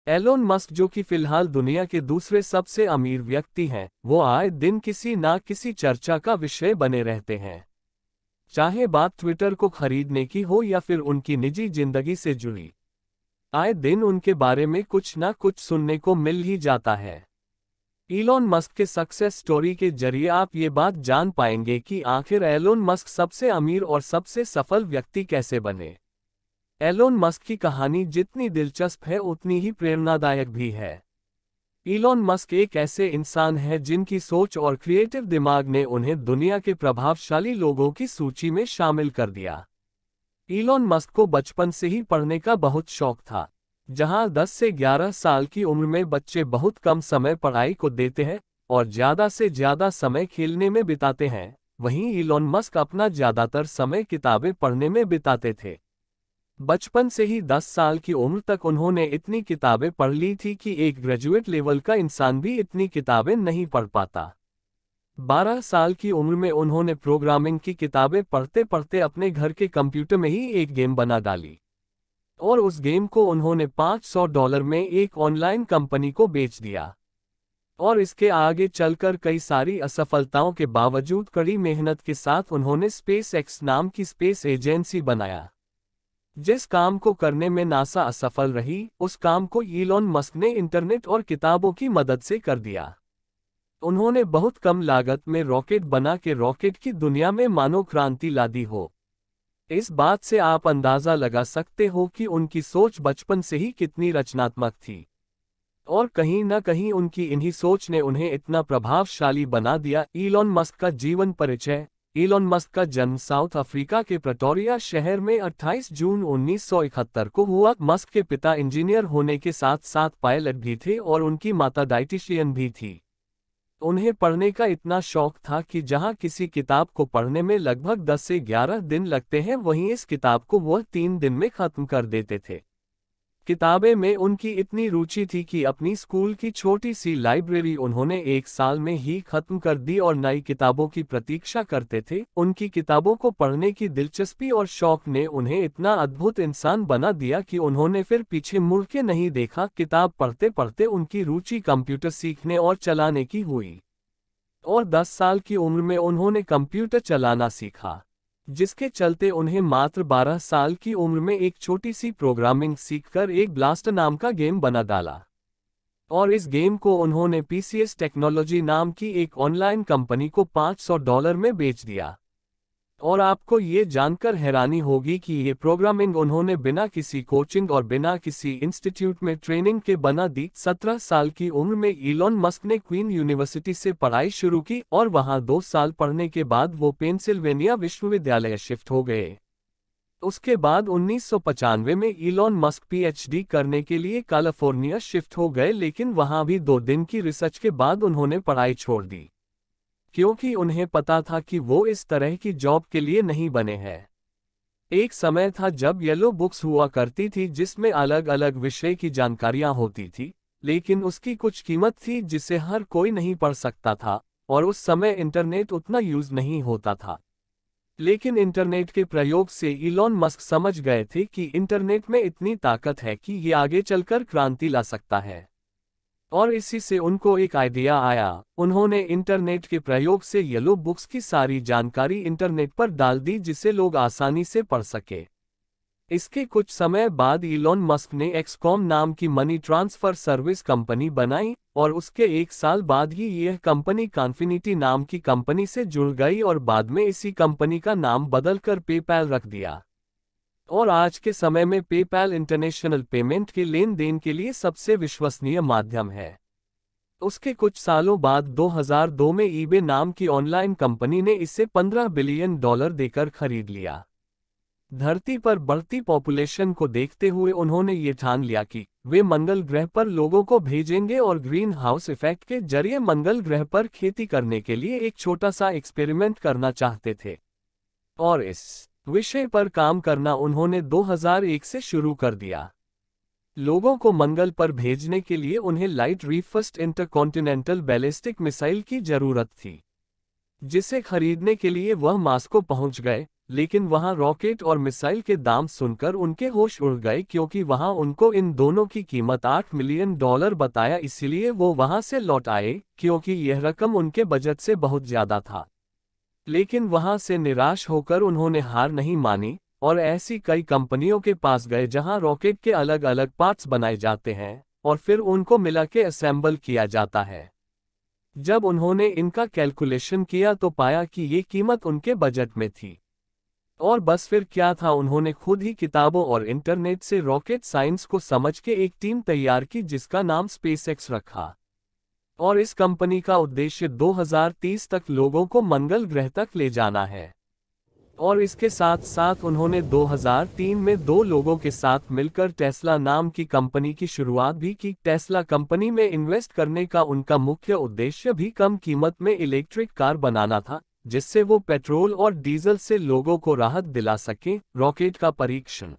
Elon Musk, जो कि फिलहाल दुनिया के दूसरे सबसे अमीर व्यक्ति हैं, वो आए दिन किसी ना किसी चर्चा का विषय बने रहते हैं। चाहे बात ट्विटर को खरीदने की हो या फिर उनकी निजी जिंदगी से जुड़ी, आए दिन उनके बारे में कुछ ना कुछ सुनने को मिल ही जाता है। इलॉन मस्क के सक्सेस स्टोरी के जरिए आप ये बात जान पाएंगे कि आखिर एलोन मस्क सबसे अमीर और सबसे सफल व्यक्ति कैसे बने। एलोन मस्क की कहानी जितनी दिलचस्प है उतनी ही प्रेरणादायक भी है। इलॉन मस्क एक ऐसे इंसान है जिनकी सोच और क्रिएटिव दिमाग ने उन्हें दुनिया के प्रभावशाली लोगों की सूची में शामिल कर दिया। इलॉन मस्क को बचपन से ही पढ़ने का बहुत शौक था। जहां 10 से 11 साल की उम्र में बच्चे बहुत कम समय पढ़ाई को देते हैं और ज़्यादा से ज़्यादा समय खेलने में बिताते हैं, वहीं इलॉन मस्क अपना ज़्यादातर समय किताबें पढ़ने में बिताते थे। बचपन से ही 10 साल की उम्र तक उन्होंने इतनी किताबें पढ़ ली थी कि एक ग्रेजुएट लेवल का इंसान भी इतनी किताबें नहीं पढ़ पाता। 12 साल की उम्र में उन्होंने प्रोग्रामिंग की किताबें पढ़ते पढ़ते अपने घर के कंप्यूटर में ही एक गेम बना डाली और उस गेम को उन्होंने $500 में एक ऑनलाइन कंपनी को बेच दिया। और इसके आगे चलकर कई सारी असफलताओं के बावजूद कड़ी मेहनत के साथ उन्होंने स्पेस एक्स नाम की स्पेस एजेंसी बनाया। जिस काम को करने में नासा असफल रही, उस काम को इलॉन मस्क ने इंटरनेट और किताबों की मदद से कर दिया। उन्होंने बहुत कम लागत में रॉकेट बना के रॉकेट की दुनिया में मानो क्रांति ला दी हो। इस बात से आप अंदाजा लगा सकते हो कि उनकी सोच बचपन से ही कितनी रचनात्मक थी और कहीं न कहीं उनकी इन्हीं सोच ने उन्हें इतना प्रभावशाली बना दिया। इलॉन मस्क का जीवन परिचय। इलॉन मस्क का जन्म साउथ अफ्रीका के प्रेटोरिया शहर में 28 जून 1971 को हुआ। मस्क के पिता इंजीनियर होने के साथ साथ पायलट भी थे और उनकी माता डाइटिशियन भी थी। उन्हें पढ़ने का इतना शौक था कि जहां किसी किताब को पढ़ने में लगभग 10 से 11 दिन लगते हैं, वहीं इस किताब को वह 3 दिन में खत्म कर देते थे। किताबें में उनकी इतनी रुचि थी कि अपनी स्कूल की छोटी सी लाइब्रेरी उन्होंने 1 साल में ही खत्म कर दी और नई किताबों की प्रतीक्षा करते थे। उनकी किताबों को पढ़ने की दिलचस्पी और शौक ने उन्हें इतना अद्भुत इंसान बना दिया कि उन्होंने फिर पीछे मुड़ के नहीं देखा। किताब पढ़ते पढ़ते उनकी रुचि कंप्यूटर सीखने और चलाने की हुई और 10 साल की उम्र में उन्होंने कंप्यूटर चलाना सीखा, जिसके चलते उन्हें मात्र 12 साल की उम्र में एक छोटी सी प्रोग्रामिंग सीखकर एक ब्लास्टर नाम का गेम बना डाला और इस गेम को उन्होंने पीसीएस टेक्नोलॉजी नाम की एक ऑनलाइन कंपनी को $500 में बेच दिया। और आपको ये जानकर हैरानी होगी कि ये प्रोग्रामिंग उन्होंने बिना किसी कोचिंग और बिना किसी इंस्टीट्यूट में ट्रेनिंग के बना दी। 17 साल की उम्र में इलॉन मस्क ने क्वीन यूनिवर्सिटी से पढ़ाई शुरू की और वहां 2 साल पढ़ने के बाद वो पेंसिल्वेनिया विश्वविद्यालय शिफ्ट हो गए। उसके बाद 1995 में इलॉन मस्क पीएचडी करने के लिए कैलिफोर्निया शिफ्ट हो गए, लेकिन वहां भी 2 दिन की रिसर्च के बाद उन्होंने पढ़ाई छोड़ दी, क्योंकि उन्हें पता था कि वो इस तरह की जॉब के लिए नहीं बने हैं। एक समय था जब येलो बुक्स हुआ करती थी जिसमें अलग अलग विषय की जानकारियां होती थी, लेकिन उसकी कुछ कीमत थी जिसे हर कोई नहीं पढ़ सकता था और उस समय इंटरनेट उतना यूज नहीं होता था। लेकिन इंटरनेट के प्रयोग से इलॉन मस्क समझ गए थे कि इंटरनेट में इतनी ताकत है कि ये आगे चलकर क्रांति ला सकता है और इसी से उनको एक आइडिया आया। उन्होंने इंटरनेट के प्रयोग से येलो बुक्स की सारी जानकारी इंटरनेट पर डाल दी जिसे लोग आसानी से पढ़ सके। इसके कुछ समय बाद इलॉन मस्क ने एक्सकॉम नाम की मनी ट्रांसफर सर्विस कंपनी बनाई और उसके 1 साल बाद ही यह कंपनी कॉन्फिनिटी नाम की कंपनी से जुड़ गई और बाद में इसी कंपनी का नाम बदलकर पेपैल रख दिया। और आज के समय में पेपैल इंटरनेशनल पेमेंट के लेन देन के लिए सबसे विश्वसनीय माध्यम है। उसके कुछ सालों बाद 2002 में ईबे नाम की ऑनलाइन कंपनी ने इसे $15 बिलियन देकर खरीद लिया। धरती पर बढ़ती पॉपुलेशन को देखते हुए उन्होंने ये ठान लिया कि वे मंगल ग्रह पर लोगों को भेजेंगे और ग्रीन हाउस इफेक्ट के जरिए मंगल ग्रह पर खेती करने के लिए एक छोटा सा एक्सपेरिमेंट करना चाहते थे। और इस विषय पर काम करना उन्होंने 2001 से शुरू कर दिया। लोगों को मंगल पर भेजने के लिए उन्हें लाइट रीफर्स्ट इंटरकॉन्टिनेंटल बैलिस्टिक मिसाइल की जरूरत थी, जिसे खरीदने के लिए वह मास्को पहुंच गए। लेकिन वहां रॉकेट और मिसाइल के दाम सुनकर उनके होश उड़ गए, क्योंकि वहां उनको इन दोनों की कीमत $8 मिलियन बताया। इसीलिए वो वहां से लौट आए, क्योंकि यह रकम उनके बजट से बहुत ज्यादा था। लेकिन वहां से निराश होकर उन्होंने हार नहीं मानी और ऐसी कई कंपनियों के पास गए जहां रॉकेट के अलग अलग पार्ट्स बनाए जाते हैं और फिर उनको मिला के असेंबल किया जाता है। जब उन्होंने इनका कैलकुलेशन किया तो पाया कि ये कीमत उनके बजट में थी। और बस फिर क्या था, उन्होंने खुद ही किताबों और इंटरनेट से रॉकेट साइंस को समझ के एक टीम तैयार की जिसका नाम स्पेसएक्स रखा। और इस कंपनी का उद्देश्य 2030 तक लोगों को मंगल ग्रह तक ले जाना है। और इसके साथ साथ उन्होंने 2003 में 2 लोगों के साथ मिलकर टेस्ला नाम की कंपनी की शुरुआत भी की। टेस्ला कंपनी में इन्वेस्ट करने का उनका मुख्य उद्देश्य भी कम कीमत में इलेक्ट्रिक कार बनाना था, जिससे वो पेट्रोल और डीजल से लोगों को राहत दिला सकें। रॉकेट का परीक्षण।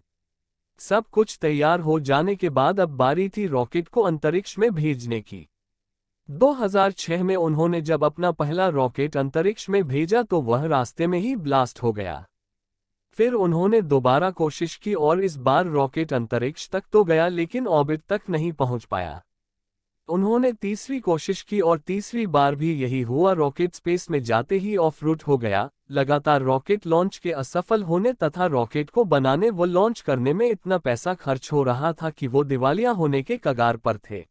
सब कुछ तैयार हो जाने के बाद अब बारी थी रॉकेट को अंतरिक्ष में भेजने की। 2006 में उन्होंने जब अपना पहला रॉकेट अंतरिक्ष में भेजा तो वह रास्ते में ही ब्लास्ट हो गया। फिर उन्होंने दोबारा कोशिश की और इस बार रॉकेट अंतरिक्ष तक तो गया लेकिन ऑर्बिट तक नहीं पहुंच पाया। उन्होंने तीसरी कोशिश की और तीसरी बार भी यही हुआ, रॉकेट स्पेस में जाते ही ऑफ रूट हो गया। लगातार रॉकेट लॉन्च के असफल होने तथा रॉकेट को बनाने व लॉन्च करने में इतना पैसा खर्च हो रहा था कि वो दिवालिया होने के कगार पर थे।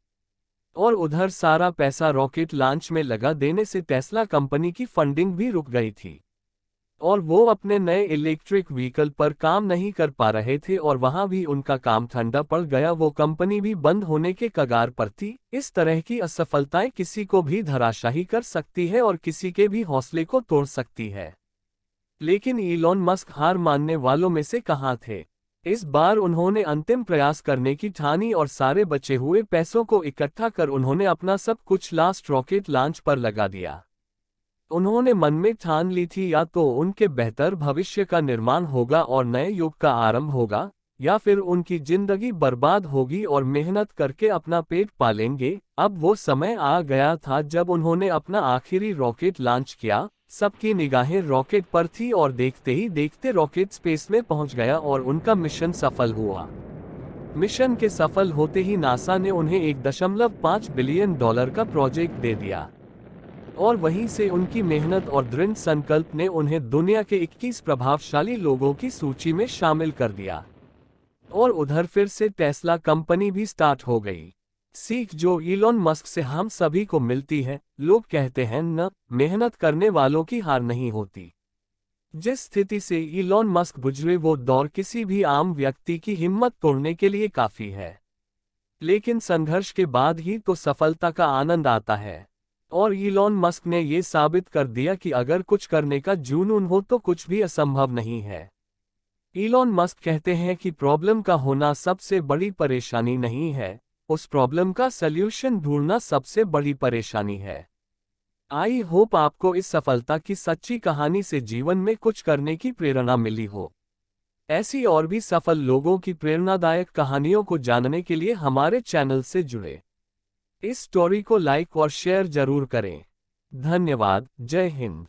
और उधर सारा पैसा रॉकेट लॉन्च में लगा देने से टेस्ला कंपनी की फंडिंग भी रुक गई थी और वो अपने नए इलेक्ट्रिक व्हीकल पर काम नहीं कर पा रहे थे और वहां भी उनका काम ठंडा पड़ गया। वो कंपनी भी बंद होने के कगार पर थी। इस तरह की असफलताएं किसी को भी धराशायी कर सकती है और किसी के भी हौसले को तोड़ सकती है। लेकिन इलॉन मस्क हार मानने वालों में से कहाँ थे। इस बार उन्होंने अंतिम प्रयास करने की ठानी और सारे बचे हुए पैसों को इकट्ठा कर उन्होंने अपना सब कुछ लास्ट रॉकेट लॉन्च पर लगा दिया। उन्होंने मन में ठान ली थी या तो उनके बेहतर भविष्य का निर्माण होगा और नए युग का आरंभ होगा, या फिर उनकी जिंदगी बर्बाद होगी और मेहनत करके अपना पेट पालेंगे। अब वो समय आ गया था जब उन्होंने अपना आखिरी रॉकेट लॉन्च किया। सबकी निगाहें रॉकेट पर थी और देखते ही देखते रॉकेट स्पेस में पहुंच गया और उनका मिशन सफल हुआ। मिशन के सफल होते ही नासा ने उन्हें $1.5 बिलियन का प्रोजेक्ट दे दिया और वहीं से उनकी मेहनत और दृढ़ संकल्प ने उन्हें दुनिया के 21 प्रभावशाली लोगों की सूची में शामिल कर दिया। और उधर फिर से टेस्ला कंपनी भी स्टार्ट हो गई। सीख जो इलॉन मस्क से हम सभी को मिलती है। लोग कहते हैं न, मेहनत करने वालों की हार नहीं होती। जिस स्थिति से इलॉन मस्क गुजरे वो दौर किसी भी आम व्यक्ति की हिम्मत तोड़ने के लिए काफी है। लेकिन संघर्ष के बाद ही तो सफलता का आनंद आता है। और इलॉन मस्क ने ये साबित कर दिया कि अगर कुछ करने का जुनून हो तो कुछ भी असंभव नहीं है। इलॉन मस्क कहते हैं कि प्रॉब्लम का होना सबसे बड़ी परेशानी नहीं है, उस प्रॉब्लम का सल्यूशन ढूंढना सबसे बड़ी परेशानी है। आई होप आपको इस सफलता की सच्ची कहानी से जीवन में कुछ करने की प्रेरणा मिली हो। ऐसी और भी सफल लोगों की प्रेरणादायक कहानियों को जानने के लिए हमारे चैनल से जुड़े। इस स्टोरी को लाइक और शेयर जरूर करें। धन्यवाद। जय हिंद।